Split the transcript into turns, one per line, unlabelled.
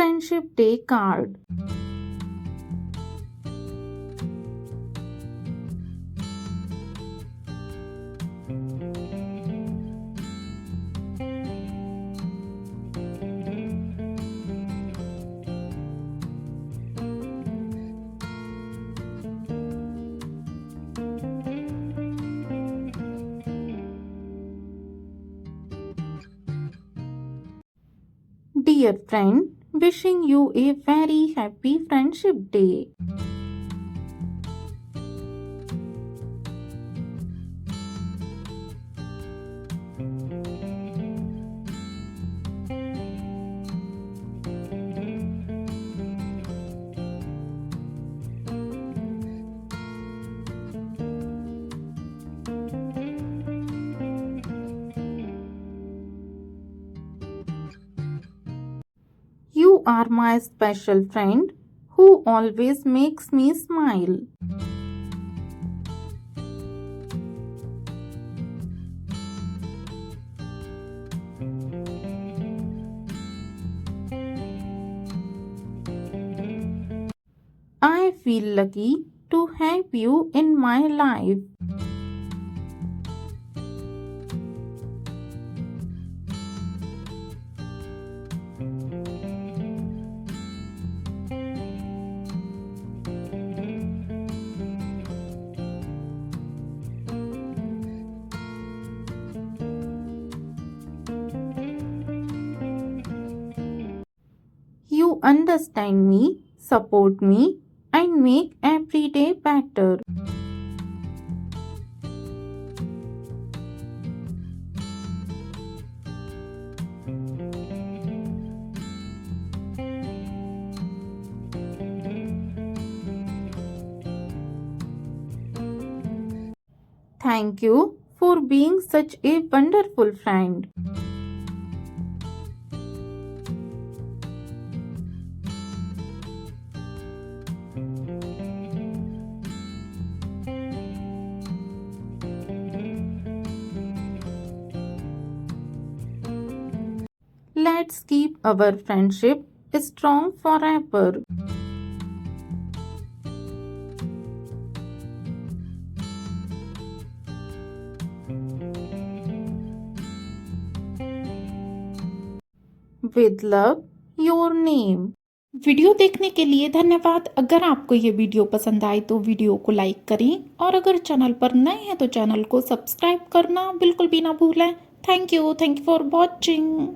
Friendship Day card. Dear friend, wishing you a very happy Friendship Day. You are my special friend who always makes me smile. I feel lucky to have you in my life. You understand me, support me, and make every day better. Thank you for being such a wonderful friend. Let's keep our friendship strong forever. With love, your name. Video देखने के लिए धन्यवाद। अगर आपको ये video पसंद आए तो वीडियो को लाइक करें और अगर चैनल पर नए हैं तो चैनल को सब्सक्राइब करना बिल्कुल भी ना भूलें। Thank you for watching.